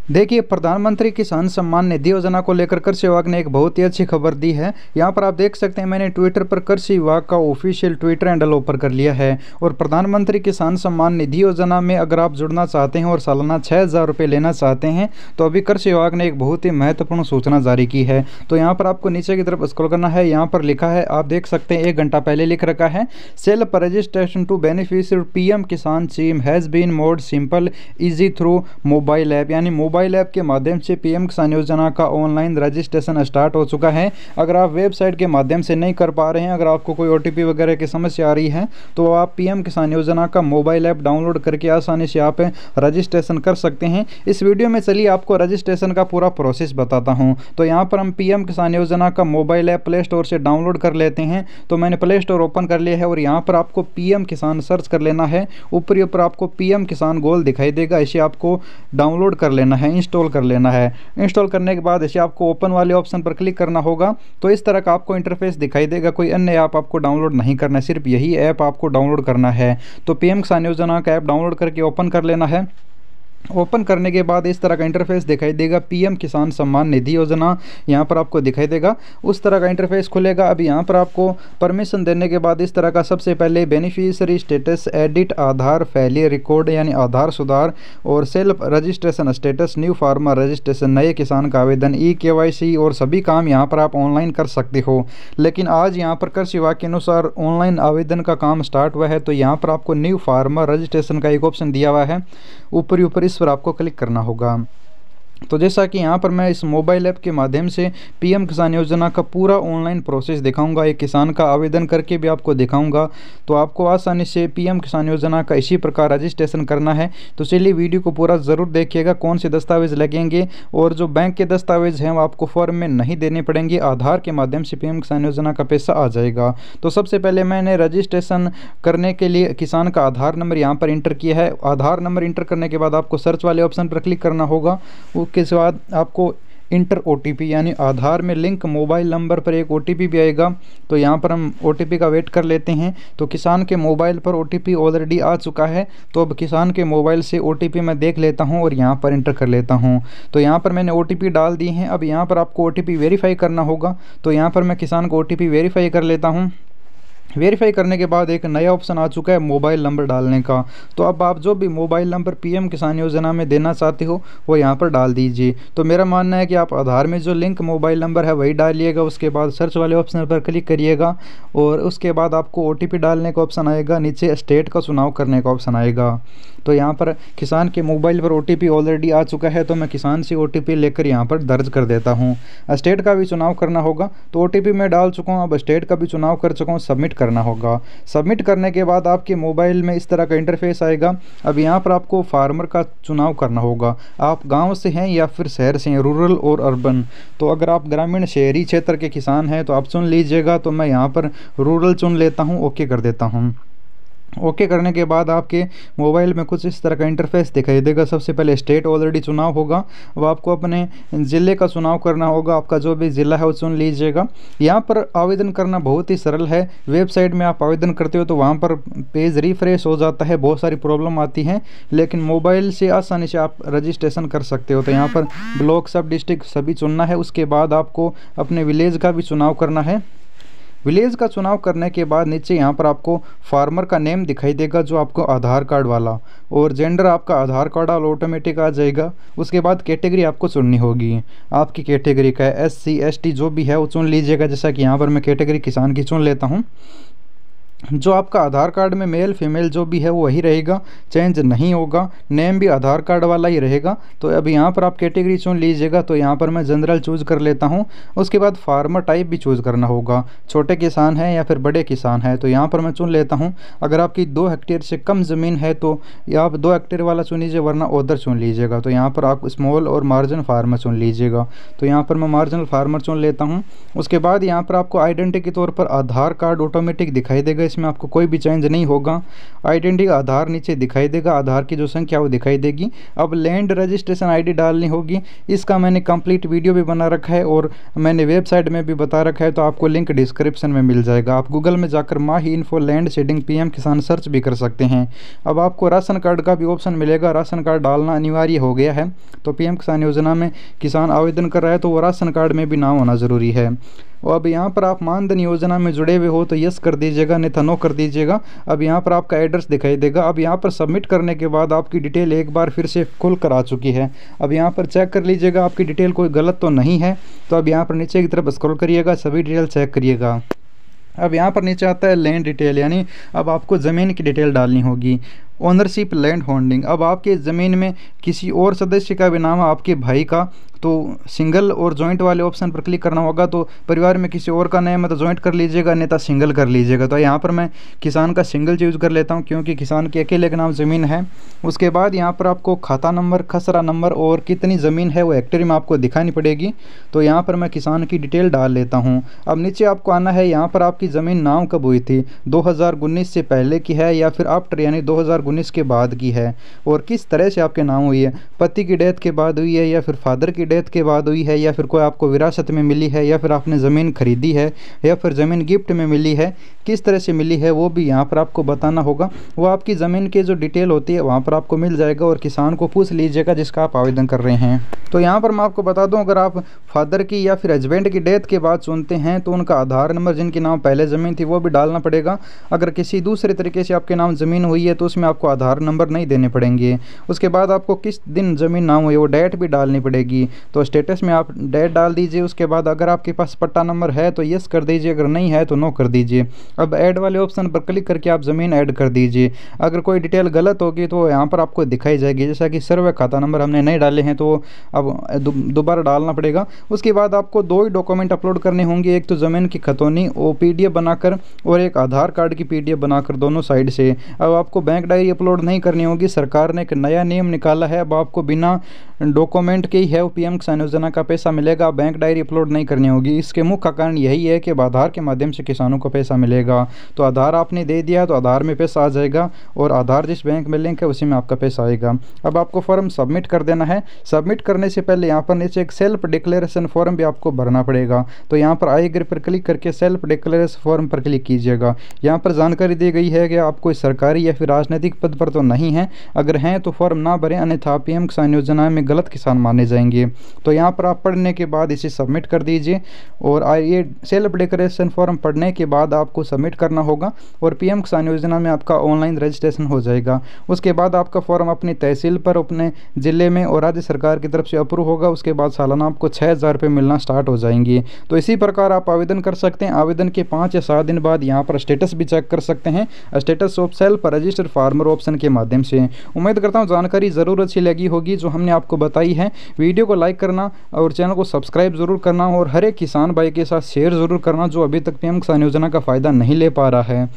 देखिए, प्रधानमंत्री किसान सम्मान निधि योजना को लेकर कृषि विभाग ने एक बहुत ही अच्छी खबर दी है। यहाँ पर आप देख सकते हैं, मैंने ट्विटर पर कृषि विभाग का ऑफिशियल ट्विटर हैंडल ओपन कर लिया है। और प्रधानमंत्री किसान सम्मान निधि योजना में अगर आप जुड़ना चाहते हैं और सालाना 6,000 रुपये लेना चाहते हैं तो अभी कृषि विभाग ने एक बहुत ही महत्वपूर्ण सूचना जारी की है। तो यहाँ पर आपको नीचे की तरफ स्क्रॉल करना है। यहाँ पर लिखा है, आप देख सकते हैं 1 घंटा पहले लिख रखा है, self registration to beneficiary PM Kisan scheme has been made simple easy through mobile app. यानी मोबाइल ऐप के माध्यम से पीएम किसान योजना का ऑनलाइन रजिस्ट्रेशन स्टार्ट हो चुका है। अगर आप वेबसाइट के माध्यम से नहीं कर पा रहे हैं, अगर आपको कोई ओटीपी वगैरह की समस्या आ रही है तो आप पीएम किसान योजना का मोबाइल ऐप डाउनलोड करके आसानी से आप रजिस्ट्रेशन कर सकते हैं। इस वीडियो में चलिए आपको रजिस्ट्रेशन का पूरा प्रोसेस बताता हूं। तो यहाँ पर हम पीएम किसान योजना का मोबाइल ऐप प्ले स्टोर से डाउनलोड कर लेते हैं। तो मैंने प्ले स्टोर ओपन कर लिया है और यहाँ पर आपको पीएम किसान सर्च कर लेना है। ऊपर ऊपर आपको पीएम किसान गोल दिखाई देगा, इसे आपको डाउनलोड कर लेना है, इंस्टॉल कर लेना है। इंस्टॉल करने के बाद इसे आपको ओपन वाले ऑप्शन पर क्लिक करना होगा। तो इस तरह का आपको इंटरफेस दिखाई देगा। कोई अन्य ऐप आपको डाउनलोड नहीं करना है, सिर्फ यही ऐप आपको डाउनलोड करना है। तो पीएम किसान योजना का ऐप डाउनलोड करके ओपन कर लेना है। ओपन करने के बाद इस तरह का इंटरफेस दिखाई देगा, पीएम किसान सम्मान निधि योजना यहाँ पर आपको दिखाई देगा। उस तरह का इंटरफेस खुलेगा। अब यहाँ पर आपको परमिशन देने के बाद इस तरह का सबसे पहले बेनिफिशियरी स्टेटस एडिट आधार फेलियर रिकॉर्ड यानी आधार सुधार और self registration status new farmer registration नए किसान का आवेदन KYC और सभी काम यहाँ पर आप ऑनलाइन कर सकते हो। लेकिन आज यहाँ पर कृषि विभाग के अनुसार ऑनलाइन आवेदन का काम स्टार्ट हुआ है। तो यहाँ पर आपको न्यू फार्मर रजिस्ट्रेशन का एक ऑप्शन दिया हुआ है, ऊपर ऊपर इस पर आपको क्लिक करना होगा। तो जैसा कि यहाँ पर मैं इस मोबाइल ऐप के माध्यम से पीएम किसान योजना का पूरा ऑनलाइन प्रोसेस दिखाऊंगा, एक किसान का आवेदन करके भी आपको दिखाऊंगा। तो आपको आसानी से पीएम किसान योजना का इसी प्रकार रजिस्ट्रेशन करना है। तो चलिए वीडियो को पूरा ज़रूर देखिएगा, कौन से दस्तावेज़ लगेंगे और जो बैंक के दस्तावेज़ हैं वो आपको फॉर्म में नहीं देने पड़ेंगे। आधार के माध्यम से पीएम किसान योजना का पैसा आ जाएगा। तो सबसे पहले मैंने रजिस्ट्रेशन करने के लिए किसान का आधार नंबर यहाँ पर इंटर किया है। आधार नंबर इंटर करने के बाद आपको सर्च वाले ऑप्शन पर क्लिक करना होगा। उसके बाद आपको इंटर OTP यानी आधार में लिंक मोबाइल नंबर पर एक OTP भी आएगा। तो यहाँ पर हम OTP का वेट कर लेते हैं। तो किसान के मोबाइल पर OTP ऑलरेडी आ चुका है। तो अब किसान के मोबाइल से OTP मैं देख लेता हूँ और यहाँ पर इंटर कर लेता हूँ। तो यहाँ पर मैंने OTP डाल दी हैं। अब यहाँ पर आपको OTP वेरीफाई करना होगा। तो यहाँ पर मैं किसान को OTP वेरीफाई कर लेता हूँ। वेरीफाई करने के बाद एक नया ऑप्शन आ चुका है मोबाइल नंबर डालने का। तो अब आप जो भी मोबाइल नंबर पीएम किसान योजना में देना चाहते हो वो यहाँ पर डाल दीजिए। तो मेरा मानना है कि आप आधार में जो लिंक मोबाइल नंबर है वही डालिएगा। उसके बाद सर्च वाले ऑप्शन पर क्लिक करिएगा और उसके बाद आपको OTP डालने का ऑप्शन आएगा, नीचे स्टेट का चुनाव करने का ऑप्शन आएगा। तो यहाँ पर किसान के मोबाइल पर OTP ऑलरेडी आ चुका है। तो मैं किसान से OTP लेकर यहाँ पर दर्ज कर देता हूँ। स्टेट का भी चुनाव करना होगा। तो OTP मैं डाल चुका हूँ, अब स्टेट का भी चुनाव कर चुका हूँ, सबमिट करना होगा। सबमिट करने के बाद आपके मोबाइल में इस तरह का इंटरफेस आएगा। अब यहाँ पर आपको फार्मर का चुनाव करना होगा। आप गांव से हैं या फिर शहर से हैं, रूरल और अर्बन। तो अगर आप ग्रामीण शहरी क्षेत्र के किसान हैं तो आप चुन लीजिएगा। तो मैं यहाँ पर रूरल चुन लेता हूँ, ओके कर देता हूँ। ओके करने के बाद आपके मोबाइल में कुछ इस तरह का इंटरफेस दिखाई देगा। सबसे पहले स्टेट ऑलरेडी चुनाव होगा, अब आपको अपने ज़िले का चुनाव करना होगा। आपका जो भी ज़िला है वो चुन लीजिएगा। यहाँ पर आवेदन करना बहुत ही सरल है। वेबसाइट में आप आवेदन करते हो तो वहाँ पर पेज रिफ्रेश हो जाता है, बहुत सारी प्रॉब्लम आती हैं, लेकिन मोबाइल से आसानी से आप रजिस्ट्रेशन कर सकते हो। तो यहाँ पर ब्लॉक सब डिस्ट्रिक्ट सभी चुनना है। उसके बाद आपको अपने विलेज का भी चुनाव करना है। विलेज का चुनाव करने के बाद नीचे यहाँ पर आपको फार्मर का नेम दिखाई देगा, जो आपको आधार कार्ड वाला, और जेंडर आपका आधार कार्ड वाला ऑटोमेटिक आ जाएगा। उसके बाद कैटेगरी आपको चुननी होगी, आपकी कैटेगरी का है SC ST जो भी है वो चुन लीजिएगा। जैसा कि यहाँ पर मैं कैटेगरी किसान की चुन लेता हूँ। जो आपका आधार कार्ड में मेल फीमेल जो भी है वो वही रहेगा, चेंज नहीं होगा। नेम भी आधार कार्ड वाला ही रहेगा। तो अब यहाँ पर आप कैटेगरी चुन लीजिएगा। तो यहाँ पर मैं जनरल चूज़ कर लेता हूँ। उसके बाद फार्मर टाइप भी चूज़ करना होगा, छोटे किसान हैं या फिर बड़े किसान हैं। तो यहाँ पर मैं चुन लेता हूँ। अगर आपकी 2 हेक्टेयर से कम ज़मीन है तो आप 2 हेक्टेयर वाला चुन लीजिए, वरना उधर चुन लीजिएगा। तो यहाँ पर आप स्मॉल और मार्जिन फार्मर चुन लीजिएगा। तो यहाँ पर मैं मार्जिनल फार्मर चुन लेता हूँ। उसके बाद यहाँ पर आपको आइडेंटिटी के तौर पर आधार कार्ड ऑटोमेटिक दिखाई देगा। इसमें आपको कोई भी चेंज नहीं होगा। आइडेंटिटी आधार नीचे दिखाई देगा, आधार की जो संख्या वो दिखाई देगी। अब लैंड रजिस्ट्रेशन आईडी डालनी होगी, इसका मैंने कंप्लीट वीडियो भी बना रखा है और मैंने वेबसाइट में भी बता रखा है, तो आपको लिंक डिस्क्रिप्शन में मिल जाएगा। आप गूगल में जाकर माही इन्फो लैंड शेडिंग पीएम किसान सर्च भी कर सकते हैं। अब आपको राशन कार्ड का भी ऑप्शन मिलेगा, राशन कार्ड डालना अनिवार्य हो गया है। तो पीएम किसान योजना में किसान आवेदन कर रहा है तो वो राशन कार्ड में भी नाम होना ज़रूरी है। और अब यहाँ पर आप मानधन योजना में जुड़े हुए हो तो यस कर दीजिएगा, नहीं तो नो कर दीजिएगा। अब यहाँ पर आपका एड्रेस दिखाई देगा। अब यहाँ पर सबमिट करने के बाद आपकी डिटेल एक बार फिर से खुल कर आ चुकी है। अब यहाँ पर चेक कर लीजिएगा आपकी डिटेल कोई गलत तो नहीं है। तो अब यहाँ पर नीचे की तरफ स्क्रॉल करिएगा, सभी डिटेल चेक करिएगा। अब यहाँ पर नीचे आता है लैंड डिटेल, यानी अब आपको ज़मीन की डिटेल डालनी होगी। ओनरशिप लैंड होल्डिंग, अब आपके ज़मीन में किसी और सदस्य का भी नाम है, आपके भाई का, तो सिंगल और जॉइंट वाले ऑप्शन पर क्लिक करना होगा। तो परिवार में किसी और का नेम है तो जॉइंट कर लीजिएगा, नहीं तो सिंगल कर लीजिएगा। तो यहाँ पर मैं किसान का सिंगल चूज कर लेता हूँ क्योंकि किसान के अकेले के नाम ज़मीन है। उसके बाद यहाँ पर आपको खाता नंबर, खसरा नंबर और कितनी ज़मीन है वो हेक्टेयर में आपको दिखानी पड़ेगी। तो यहाँ पर मैं किसान की डिटेल डाल लेता हूँ। अब नीचे आपको आना है, यहाँ पर आपकी ज़मीन नाम कब हुई थी, 2019 से पहले की है या फिर आफ्टर यानी 2019 के बाद की है, और किस तरह से आपके नाम हुई है, पति की डेथ के बाद हुई है या फिर फादर की डेथ के बाद हुई है या फिर कोई आपको विरासत में मिली है या फिर आपने ज़मीन खरीदी है या फिर ज़मीन गिफ्ट में मिली है, किस तरह से मिली है वो भी यहाँ पर आपको बताना होगा। वो आपकी ज़मीन की जो डिटेल होती है वहाँ पर आपको मिल जाएगा और किसान को पूछ लीजिएगा जिसका आप आवेदन कर रहे हैं। तो यहाँ पर मैं आपको बता दूँ, अगर आप फादर की या फिर हस्बैंड की डेथ के बाद चुनते हैं तो उनका आधार नंबर जिनके नाम पहले ज़मीन थी वो भी डालना पड़ेगा। अगर किसी दूसरे तरीके से आपके नाम ज़मीन हुई है तो उसमें आपको आधार नंबर नहीं देने पड़ेंगे। उसके बाद आपको किस दिन ज़मीन नाम हुई वो डेट भी डालनी पड़ेगी। तो स्टेटस में आप डेट डाल दीजिए। उसके बाद अगर आपके पास पट्टा नंबर है तो यस कर दीजिए, अगर नहीं है तो नो कर दीजिए। अब ऐड वाले ऑप्शन पर क्लिक करके आप ज़मीन ऐड कर दीजिए। अगर कोई डिटेल गलत होगी तो यहाँ पर आपको दिखाई जाएगी, जैसा कि सर्वे खाता नंबर हमने नहीं डाले हैं तो अब दोबारा डालना पड़ेगा। उसके बाद आपको 2 ही डॉक्यूमेंट अपलोड करने होंगे, एक तो ज़मीन की खतौनी वो PDF बनाकर और एक आधार कार्ड की PDF बनाकर, दोनों साइड से। अब आपको बैंक डायरी अपलोड नहीं करनी होगी, सरकार ने एक नया नियम निकाला है। अब आपको बिना डॉक्यूमेंट के ही है वो पीएम किसान योजना का पैसा मिलेगा, बैंक डायरी अपलोड नहीं करनी होगी। इसके मुख्य कारण यही है कि आधार के माध्यम से किसानों को पैसा मिलेगा। तो आधार आपने दे दिया तो आधार में पैसा आ जाएगा और आधार जिस बैंक में लिंक है उसी में आपका पैसा आएगा। अब आपको फॉर्म सबमिट कर देना है। सबमिट करने से पहले यहाँ पर नीचे एक सेल्फ डिक्लेरेशन फॉर्म भी आपको भरना पड़ेगा। तो यहाँ पर आई एग्री पर क्लिक करके सेल्फ डिक्लेरेशन फॉर्म पर क्लिक कीजिएगा। यहाँ पर जानकारी दी गई है कि आप कोई सरकारी या फिर राजनीतिक पद पर तो नहीं हैं, अगर हैं तो फॉर्म ना भरें, अन्यथा पीएम किसान योजना में गलत किसान माने जाएंगे। तो यहाँ पर आप पढ़ने के बाद इसे सबमिट कर दीजिए और ये सेल्फ डिक्लेरेशन फॉर्म पढ़ने के बाद आपको सबमिट करना होगा और पीएम किसान योजना में आपका ऑनलाइन रजिस्ट्रेशन हो जाएगा। उसके बाद आपका फॉर्म अपनी तहसील पर, अपने ज़िले में और राज्य सरकार की तरफ से अप्रूव होगा। उसके बाद सालाना आपको 6,000 रुपये मिलना स्टार्ट हो जाएंगे। तो इसी प्रकार आप आवेदन कर सकते हैं। आवेदन के 5 या 7 दिन बाद यहाँ पर स्टेटस भी चेक कर सकते हैं, status of self registered farmer option के माध्यम से। उम्मीद करता हूँ जानकारी ज़रूर अच्छी लगी होगी जो हमने आपको बताई है। वीडियो को लाइक करना और चैनल को सब्सक्राइब ज़रूर करना और हर एक किसान भाई के साथ शेयर ज़रूर करना जो अभी तक पीएम किसान योजना का फ़ायदा नहीं ले पा रहा है।